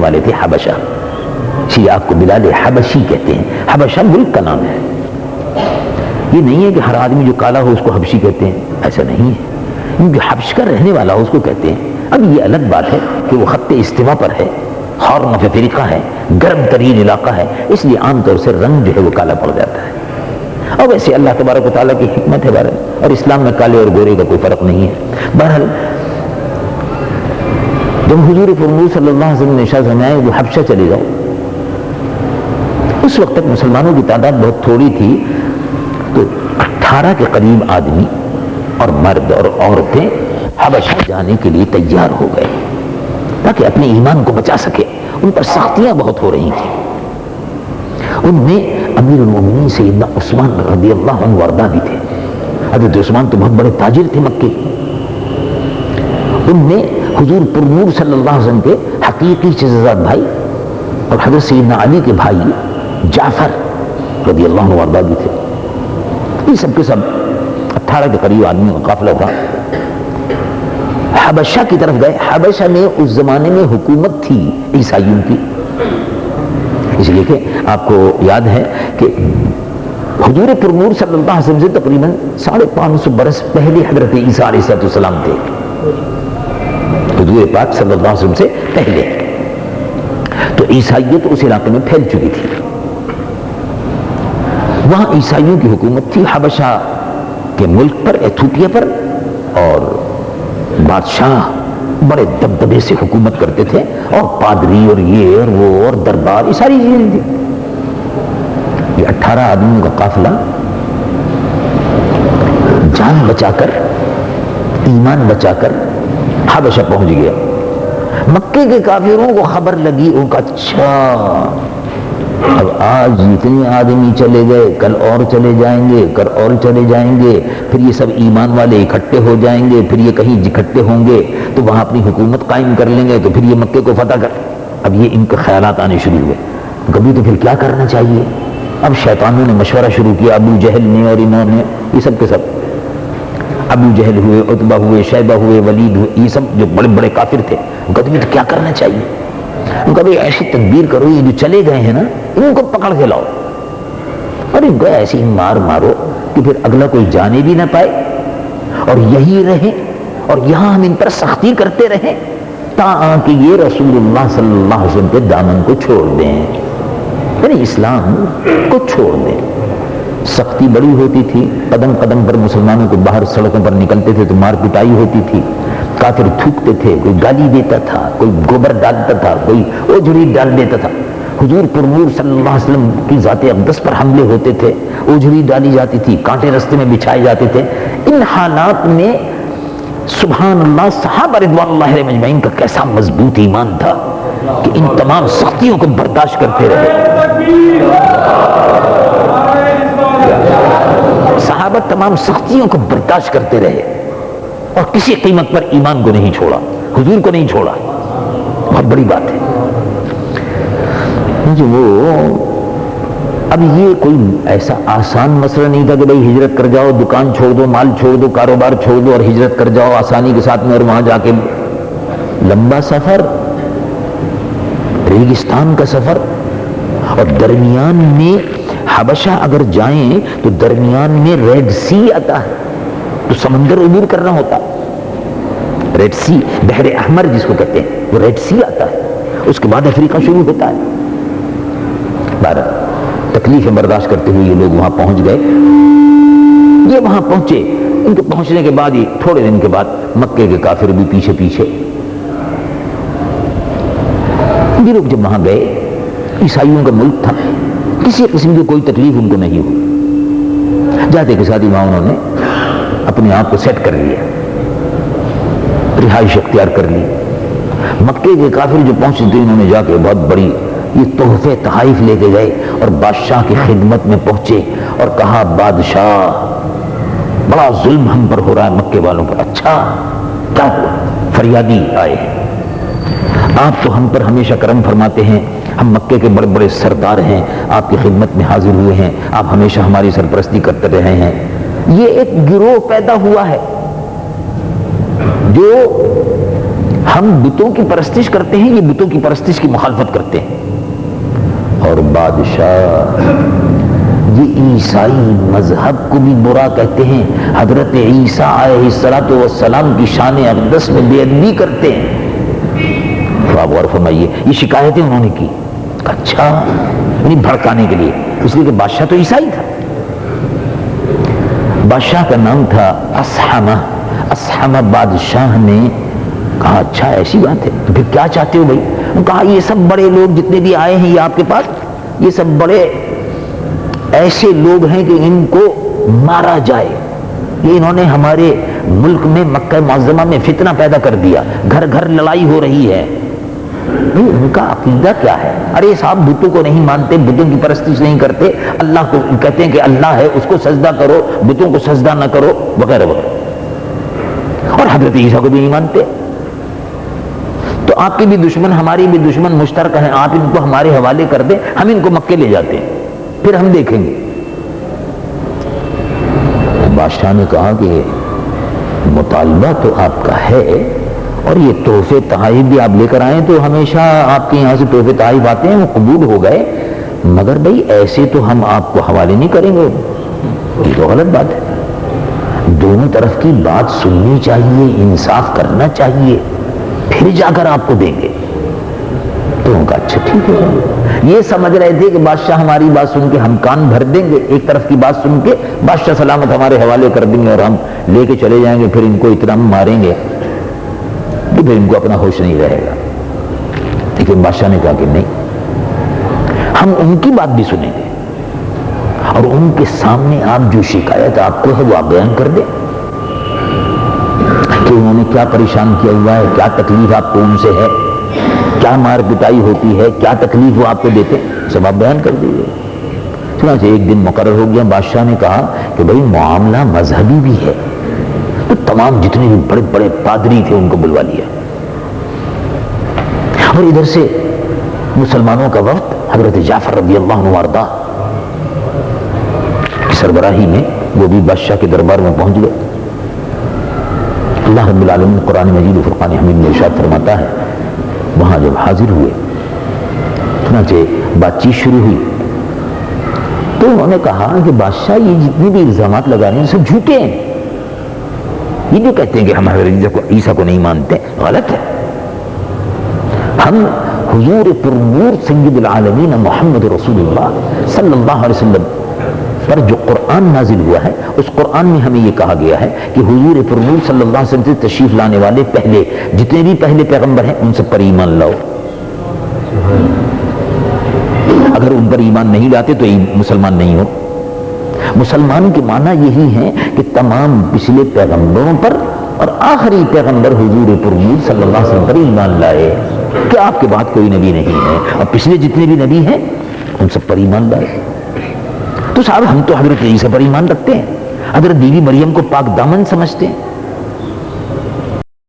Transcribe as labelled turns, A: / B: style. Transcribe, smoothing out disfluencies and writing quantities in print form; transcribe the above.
A: والے تھے حبشہ، اسی آپ کو بلال حبشی کہتے ہیں. حبشہ ملک کا نام ہے. یہ نہیں ہے کہ ہر آدمی جو کالا ہو اس کو حبشی کہتے ہیں، ایسا نہیں ہے. جو حبش کا رہنے والا ہو اس کو کہتے ہیں. اب یہ الگ بات ہے کہ وہ خط استوا پر ہے، ہارن آف افریقہ ہے، گرم ترین علاقہ ہے، اس لیے عام طور سے رنگ جو ہے وہ کالا پڑ جاتا ہے. اور ویسے اللہ تبارک و تعالیٰ کی حکمت ہے بہرحال، اور اسلام میں کالے اور گورے کا کوئی فرق نہیں ہے. بہرحال جب حضور فرمود صلی اللہ علیہ وسلم نے ارشاد فرمایا وہ حبشہ چلے جاؤ، اس وقت تک مسلمانوں کی تعداد بہت تھوڑی تھی، تو 18 کے قریب آدمی اور مرد اور عورتیں حبشہ جانے کے لیے تیار ہو گئے تاکہ اپنے ایمان کو بچا سکے. ان پر سختیاں بہت ہو رہی تھیں. ان میں امیر المومنین سیدنا عثمان رضی اللہ عنہ وارضہ بھی تھے. حضرت عثمان تو بہت بڑے تاجر تھے مکے. ان میں حضور پر نور صلی اللہ علیہ وسلم کے حقیقی چچزاد بھائی اور حضرت سیدنا علی کے بھائی جعفر رضی اللہ عنہ وارضہ بھی تھے. یہ سب کے سب 18 کے قریب آدمی کا قافلہ تھا. حبشہ کی طرف گئے. حبشہ میں اس زمانے میں حکومت تھی عیسائیوں کی، اس لیے کہ آپ کو یاد ہے کہ حضور پر نور صلی اللہ علیہ وسلم سے تقریباً 550 برس پہلے حضرت عیسیٰ علیہ السلام تھے. حضور پاک صلی اللہ علیہ وسلم سے پہلے تو عیسائیت اس علاقے میں پھیل چکی تھی. وہاں عیسائیوں کی حکومت تھی حبشہ کے ملک پر، ایتھوپیا پر، اور بادشاہ بڑے دبدبے سے حکومت کرتے تھے، اور پادری اور یہ اور وہ اور دربار، یہ ساری چیزیں تھی. یہ 18 آدمیوں کا قافلہ جان بچا کر، ایمان بچا کر حبشہ پہنچ گیا. مکے کے کافروں کو خبر لگی، ان کا اچھا اب آج اتنے آدمی چلے گئے، کل اور چلے جائیں گے، کل اور چلے جائیں گے، پھر یہ سب ایمان والے اکٹھے ہو جائیں گے، پھر یہ کہیں اکٹھے ہوں گے تو وہاں اپنی حکومت قائم کر لیں گے، تو پھر یہ مکے کو فتح کر. اب یہ ان کے خیالات آنے شروع ہوئے. کبھی تو پھر کیا کرنا چاہیے؟ اب شیطانوں نے مشورہ شروع کیا، ابو جہل نے اور انہوں نے، یہ سب کے سب، ابو جہل ہوئے، عتبہ ہوئے، شیبہ ہوئے، ولید ہوئے، یہ سب جو بڑے بڑے کافر تھے. کبھی تو کیا کرنا چاہیے؟ ان کا بھی ایسی تدبیر کرو، یہ جو چلے گئے ہیں نا ان کو پکڑ کے لاؤ اور ان کو ایسی مار مارو کہ پھر اگلا کوئی جانے بھی نہ پائے، اور یہی رہیں اور یہاں ہم ان پر سختی کرتے رہیں تاکہ یہ رسول اللہ صلی اللہ علیہ وسلم کے دامن کو چھوڑ دیں، یعنی اسلام کو چھوڑ دیں. سختی بڑی ہوتی تھی. قدم قدم پر مسلمانوں کو باہر سڑکوں پر نکلتے تھے تو مار پٹائی ہوتی تھی. کافر تھوکتے تھے، کوئی گالی دیتا تھا، کوئی گوبر ڈالتا تھا، کوئی اوجھڑی ڈال دیتا تھا. حضور پر نور صلی اللہ علیہ وسلم کی ذات اقدس پر حملے ہوتے تھے، اوجھڑی ڈالی جاتی تھی، کانٹے رستے میں بچھائے جاتے تھے. ان حالات میں سبحان اللہ صحابہ رضوان اللہ علیہم اجمعین کا کیسا مضبوط ایمان تھا کہ ان تمام سختیوں کو برداشت کرتے رہے. صحابہ تمام سختیوں کو برداشت کرتے رہے اور کسی قیمت پر ایمان کو نہیں چھوڑا، حضور کو نہیں چھوڑا. بہت بڑی بات ہے. جو وہ اب یہ کوئی ایسا آسان مسئلہ نہیں تھا کہ بھائی ہجرت کر جاؤ، دکان چھوڑ دو، مال چھوڑ دو، کاروبار چھوڑ دو اور ہجرت کر جاؤ آسانی کے ساتھ میں، اور وہاں جا کے لمبا سفر، ریگستان کا سفر، اور درمیان میں حبشہ اگر جائیں تو درمیان میں ریڈ سی آتا ہے تو سمندر عبور کرنا ہوتا. ریڈ سی، بحر احمر جس کو کہتے ہیں، وہ ریڈ سی آتا ہے. اس کے بعد افریقہ شروع ہوتا ہے. تکلیفیں برداشت کرتے ہوئے یہ لوگ وہاں پہنچ گئے. یہ وہاں پہنچے، ان کے پہنچنے کے بعد ہی تھوڑے دن کے بعد مکے کے کافر بھی پیچھے پیچھے. یہ لوگ جب وہاں گئے، عیسائیوں کا ملک تھا، کسی قسم کی کوئی تکلیف ان کو نہیں ہوئی. جاتے کے ساتھ ہی وہاں انہوں نے اپنے آپ کو سیٹ کر لیا، رہائش اختیار کر لی. مکے کے کافر جو پہنچے تھے انہوں نے جا کے بہت بڑی یہ تحفے تحائف لے کے گئے اور بادشاہ کی خدمت میں پہنچے اور کہا بادشاہ بڑا ظلم ہم پر ہو رہا ہے مکے والوں پر. اچھا کیا ہوا؟ فریادی آئے ہیں، آپ تو ہم پر ہمیشہ کرم فرماتے ہیں، ہم مکے کے بڑے بڑے سردار ہیں، آپ کی خدمت میں حاضر ہوئے ہیں، آپ ہمیشہ ہماری سرپرستی کرتے رہے ہیں. یہ ایک گروہ پیدا ہوا ہے جو ہم بتوں کی پرستش کرتے ہیں، یہ بتوں کی پرستش کی مخالفت کرتے ہیں. اور بادشاہ یہ عیسائی مذہب کو بھی برا کہتے ہیں، حضرت عیسیٰ علیہ السلام کی شان اقدس میں بے ادبی کرتے ہیں. تو آپ غور فرمائیے، یہ شکایتیں انہوں نے کی. اچھا، انہیں بھڑکانے کے لیے، اس لیے کہ بادشاہ تو عیسائی تھا. بادشاہ کا نام تھا اسحمہ. اسحمہ بادشاہ نے کہا اچھا ایسی بات ہے، تو پھر کیا چاہتے ہو بھائی؟ کہا یہ سب بڑے لوگ جتنے بھی آئے ہیں یہ آپ کے پاس، یہ سب بڑے ایسے لوگ ہیں کہ ان کو مارا جائے. یہ انہوں نے ہمارے ملک میں مکہ معظمہ میں فتنہ پیدا کر دیا، گھر گھر لڑائی ہو رہی ہے. ان کا عقیدہ کیا ہے؟ ارے صاحب بتوں کو نہیں مانتے، بتوں کی پرستش نہیں کرتے، اللہ کو کہتے ہیں کہ اللہ ہے اس کو سجدہ کرو، بتوں کو سجدہ نہ کرو وغیرہ وغیرہ. اور حضرت عیسیٰ کو بھی نہیں مانتے. تو آپ کے بھی دشمن ہماری بھی دشمن مشترک ہیں، آپ ان کو ہمارے حوالے کر دیں، ہم ان کو مکے لے جاتے ہیں، پھر ہم دیکھیں گے. بادشاہ نے کہا کہ مطالبہ تو آپ کا ہے، اور یہ تحفے تحائف بھی آپ لے کر آئے تو ہمیشہ آپ کے یہاں سے تحفے تحائف آتے ہیں، وہ قبول ہو گئے، مگر بھائی ایسے تو ہم آپ کو حوالے نہیں کریں گے. یہ تو غلط بات ہے. دونوں طرف کی بات سننی چاہیے، انصاف کرنا چاہیے، پھر جا کر آپ کو دیں گے. تو ان کا اچھا ٹھیک ہے. یہ سمجھ رہے تھے کہ بادشاہ ہماری بات سن کے ہم کان بھر دیں گے، ایک طرف کی بات سن کے بادشاہ سلامت ہمارے حوالے کر دیں گے اور ہم لے کے چلے جائیں گے، پھر ان کو اتنا ماریں گے تو پھر ان کو اپنا ہوش نہیں رہے گا. لیکن بادشاہ نے کہا کہ نہیں، ہم ان کی بات بھی سنیں گے، اور ان کے سامنے آپ جو شکایت آپ کو ہے وہ آپ بیان کر دیں کہ انہوں نے کیا پریشان کیا ہوا ہے، کیا تکلیف آپ کو ان سے ہے، کیا مار پٹائی ہوتی ہے، کیا تکلیف وہ آپ کو دیتے، سب آپ بیان کر دیجیے. چنانچہ ایک دن مقرر ہو گیا. بادشاہ نے کہا کہ بھائی معاملہ مذہبی بھی ہے، تو تمام جتنے بھی بڑے بڑے پادری تھے ان کو بلوا لیا. اور ادھر سے مسلمانوں کا وفد حضرت جعفر رضی اللہ عنہ وارضہ سربراہی میں وہ بھی بادشاہ کے دربار میں پہنچ گئے. اللہ رب العالمین قرآن مجید و فرقان حمید میں ارشاد فرماتا ہے، وہاں جب حاضر ہوئے چنانچہ بات چیت شروع ہوئی تو انہوں نے کہا کہ بادشاہ یہ جتنے بھی الزامات لگا رہے ہیں سب جھوٹے ہیں. یہ نہیں کہتے ہیں کہ ہم حضرت عیسیٰ کو نہیں مانتے، غلط ہے. ہم حضور پرنور سید العالمین محمد رسول اللہ صلی اللہ علیہ وسلم پر جو قرآن نازل ہوا ہے اس قرآن میں ہمیں یہ کہا گیا ہے کہ حضور پرنور صلی اللہ علیہ وسلم سے تشریف لانے والے پہلے جتنے بھی پہلے پیغمبر ہیں ان سب پر ایمان لاؤ. اگر ان پر ایمان نہیں لاتے تو مسلمان نہیں ہو. مسلمان کے معنی یہی ہے کہ تمام پچھلے پیغمبروں پر اور آخری پیغمبر حضور پرنور صلی اللہ علیہ وسلم پر ایمان لائے، کہ آپ کے بعد کوئی نبی نہیں ہے، اور پچھلے جتنے بھی نبی ہیں ان سب پر ایمان لائے. تو صاحب ہم تو حضرت عیسیٰ پر ایمان رکھتے ہیں، حضرت بیوی مریم کو پاک دامن سمجھتے ہیں،